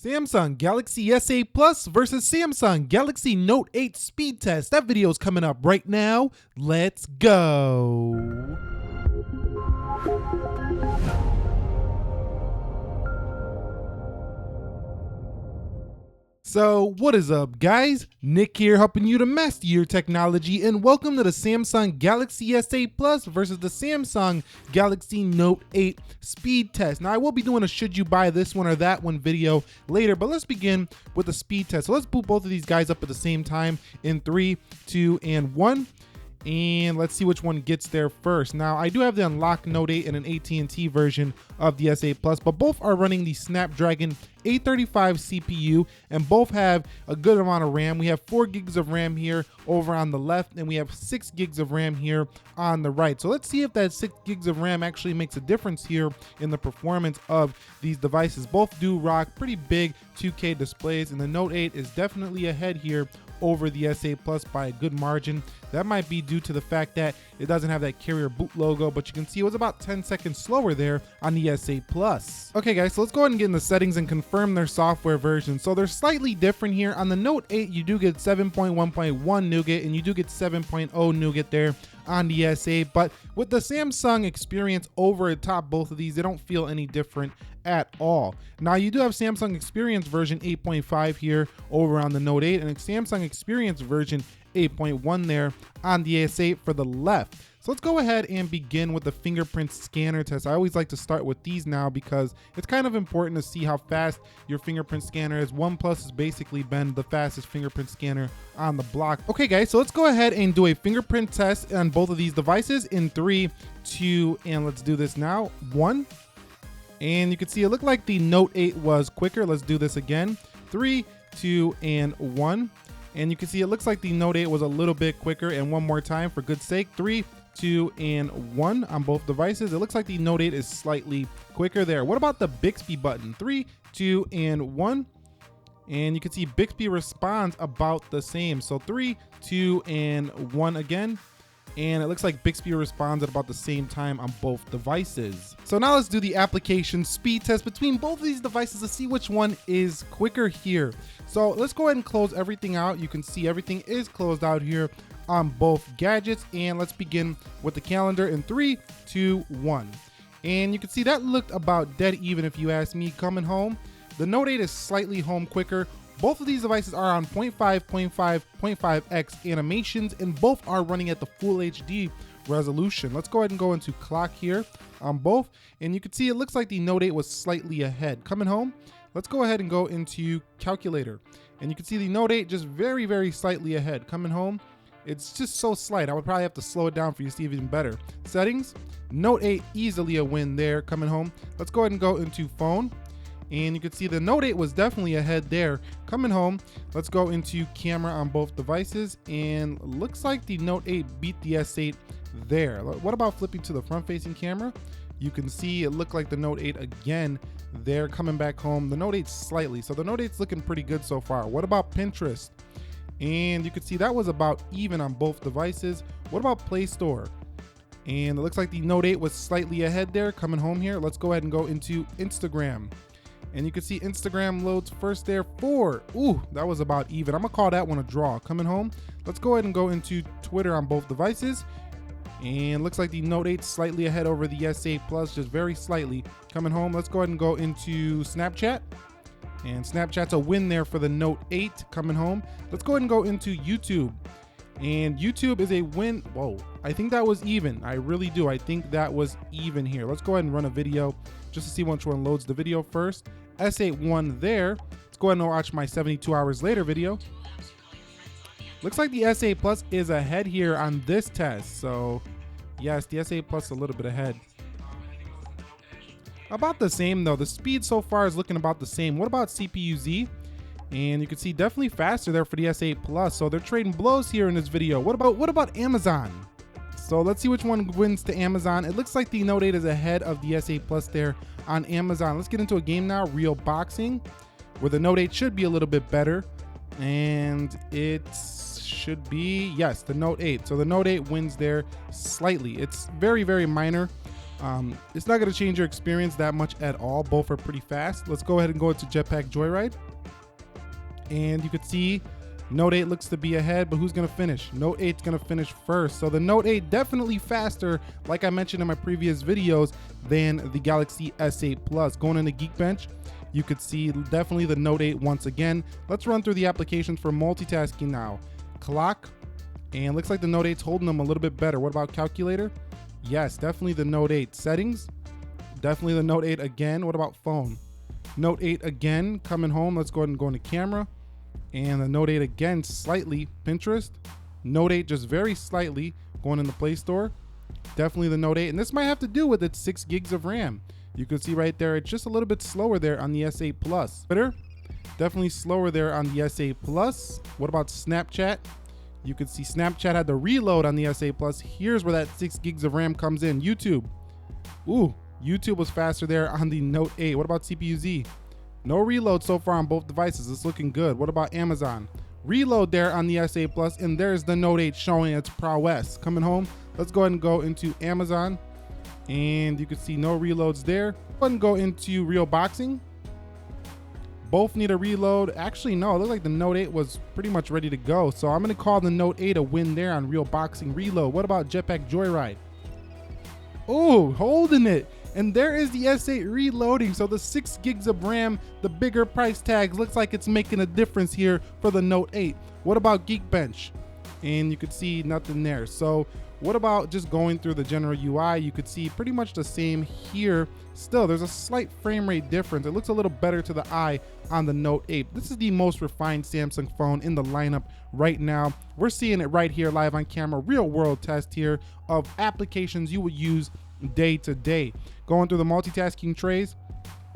Samsung Galaxy S8 Plus versus Samsung Galaxy Note 8 speed test. That video is coming up right now. Let's go. So what is up, guys? Nick here, helping you to master your technology, and welcome to the Samsung Galaxy S8 Plus versus the Samsung Galaxy Note 8 speed test. Now I will be doing a should you buy this one or that one video later, but let's begin with the speed test. So let's boot both of these guys up at the same time in 3, 2, and 1. And let's see which one gets there first. Now, I do have the unlocked Note 8 and an AT&T version of the S8 Plus, but both are running the Snapdragon 835 CPU, and both have a good amount of RAM. We have 4 gigs of RAM here over on the left, and we have 6 gigs of RAM here on the right. So let's see if that 6 gigs of RAM actually makes a difference here in the performance of these devices. Both do rock pretty big 2K displays, and the Note 8 is definitely ahead here over the S8 Plus by a good margin. That might be due to the fact that it doesn't have that carrier boot logo, but you can see it was about 10 seconds slower there on the S8 Plus. Okay guys, so let's go ahead and get in the settings and confirm their software version. So they're slightly different here. On the Note 8, you do get 7.1.1 Nougat, and you do get 7.0 Nougat there on the S8, but with the Samsung experience over atop both of these, they don't feel any different at all. Now you do have Samsung Experience version 8.5 here over on the Note 8, and Samsung Experience version 8.1 there on the S8 for the left. So let's go ahead and begin with the fingerprint scanner test. I always like to start with these now because it's kind of important to see how fast your fingerprint scanner is. OnePlus has basically been the fastest fingerprint scanner on the block. Okay guys, so let's go ahead and do a fingerprint test on both of these devices in 3, 2, and let's do this now. 1. And you can see it looked like the Note 8 was quicker. Let's do this again. 3, 2, and 1. And you can see it looks like the Note 8 was a little bit quicker. And one more time for good sake. 3, 2, and 1 on both devices. It looks like the Note 8 is slightly quicker there. What about the Bixby button? 3, 2, and 1. And you can see Bixby responds about the same. So 3, 2, and 1 again. And it looks like Bixby responds at about the same time on both devices. So now let's do the application speed test between both of these devices to see which one is quicker here. So let's go ahead and close everything out. You can see everything is closed out here on both gadgets. And let's begin with the calendar in 3, 2, 1. And you can see that looked about dead even if you ask me. Coming home, the Note 8 is slightly home quicker. Both of these devices are on 0.5x animations, and both are running at the full HD resolution. Let's go ahead and go into clock here on both, and you can see it looks like the Note 8 was slightly ahead. Coming home, let's go ahead and go into calculator, and you can see the Note 8 just very, very slightly ahead. Coming home, it's just so slight. I would probably have to slow it down for you to see even better. Settings, Note 8 easily a win there. Coming home, let's go ahead and go into phone. And you can see the Note 8 was definitely ahead there. Coming home, let's go into camera on both devices. And looks like the Note 8 beat the S8 there. What about flipping to the front-facing camera? You can see it looked like the Note 8 again there. Coming back home, the Note 8 slightly. So the Note 8's looking pretty good so far. What about Pinterest? And you can see that was about even on both devices. What about Play Store? And it looks like the Note 8 was slightly ahead there. Coming home here, let's go ahead and go into Instagram. And you can see Instagram loads first there. 4. Ooh, that was about even. I'm gonna call that one a draw. Coming home, let's go ahead and go into Twitter on both devices. And looks like the Note 8 slightly ahead over the S8 Plus, just very slightly. Coming home, let's go ahead and go into Snapchat. And Snapchat's a win there for the Note 8. Coming home, let's go ahead and go into YouTube. And YouTube is a win. Whoa, I think that was even. I really do. I think that was even here. Let's go ahead and run a video just to see which one loads the video first. S8 won there. Let's go ahead and watch my 72 hours later video. Looks like the S8 Plus is ahead here on this test. So yes, the S8 Plus a little bit ahead. About the same though. The speed so far is looking about the same. What about CPU-Z? And you can see definitely faster there for the S8 Plus. So they're trading blows here in this video. What about Amazon? So let's see which one wins to Amazon. It looks like the Note 8 is ahead of the S8 Plus there on Amazon. Let's get into a game now, Real Boxing, where the Note 8 should be a little bit better. And it should be, yes, the Note 8. So the Note 8 wins there slightly. It's very, very minor. It's not going to change your experience that much at all. Both are pretty fast. Let's go ahead and go into Jetpack Joyride. And you can see Note 8 looks to be ahead, but who's going to finish? Note 8's going to finish first. So the Note 8 definitely faster, like I mentioned in my previous videos, than the Galaxy S8 Plus. Going into Geek Bench, you could see definitely the Note 8 once again. Let's run through the applications for multitasking now. Clock, and looks like the Note 8's holding them a little bit better. What about calculator? Yes, definitely the Note 8. Settings, definitely the Note 8 again. What about phone? Note 8 again, coming home. Let's go ahead and go into camera. And the Note 8 again, slightly. Pinterest, Note 8 just very slightly. Going in the Play Store, definitely the Note 8. And this might have to do with its 6 gigs of RAM. You can see right there, it's just a little bit slower there on the S8 Plus. Twitter, definitely slower there on the S8 Plus. What about Snapchat? You can see Snapchat had the reload on the S8 Plus. Here's where that 6 gigs of RAM comes in. YouTube, ooh, YouTube was faster there on the Note 8. What about CPU-Z? No reload so far on both devices. It's looking good. What about Amazon? Reload there on the S8 Plus, and there's the Note 8 showing its prowess. Coming home, let's go ahead and go into Amazon, and you can see no reloads there. Go ahead and go into Real Boxing. Both need a reload. Actually, no, it looked like the Note 8 was pretty much ready to go. So I'm going to call the Note 8 a win there on Real Boxing reload. What about Jetpack Joyride? Oh, holding it. And there is the S8 reloading. So the 6 gigs of RAM, the bigger price tags, looks like it's making a difference here for the Note 8. What about Geek Bench? And you could see nothing there. So what about just going through the general UI? You could see pretty much the same here. Still, there's a slight frame rate difference. It looks a little better to the eye on the Note 8. This is the most refined Samsung phone in the lineup right now. We're seeing it right here live on camera. Real world test here of applications you would use day to day. Going through the multitasking trays,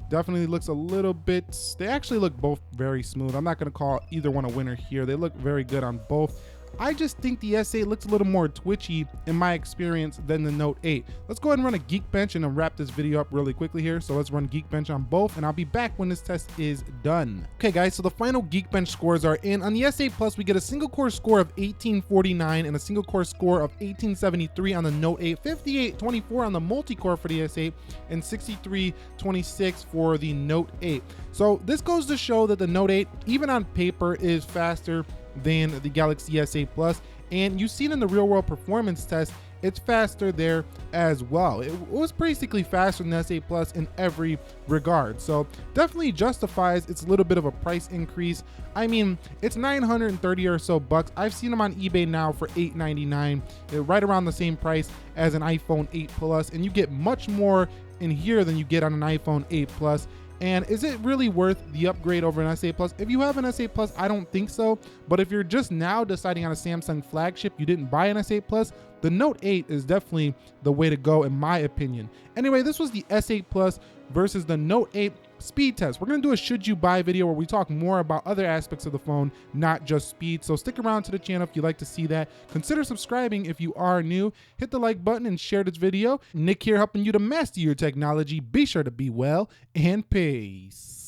definitely looks a little bit, they actually look both very smooth. I'm not going to call either one a winner here. They look very good on both. I just think the S8 looks a little more twitchy in my experience than the Note 8. Let's go ahead and run a Geek Bench and then wrap this video up really quickly here. So let's run Geek Bench on both, and I'll be back when this test is done. Okay guys, so the final Geek Bench scores are in. On the S8 Plus, we get a single core score of 1849 and a single core score of 1873 on the Note 8, 5824 on the multi-core for the S8, and 6326 for the Note 8. So this goes to show that the Note 8, even on paper, is faster than the Galaxy S8 Plus, and you've seen in the real world performance test, it's faster there as well. It was basically faster than the S8 Plus in every regard, so definitely justifies its little bit of a price increase. I mean, it's 930 or so bucks. I've seen them on eBay now for $899. They're right around the same price as an iPhone 8 Plus, and you get much more in here than you get on an iPhone 8 Plus. And is it really worth the upgrade over an S8 Plus? If you have an S8 Plus, I don't think so. But if you're just now deciding on a Samsung flagship, you didn't buy an S8 Plus, the Note 8 is definitely the way to go in my opinion. Anyway, this was the S8 Plus versus the Note 8 speed test. We're gonna do a should you buy video where we talk more about other aspects of the phone, not just speed. So stick around to the channel if you'd like to see that. Consider subscribing if you are new. Hit the like button and share this video. Nick here helping you to master your technology. Be sure to be well and peace.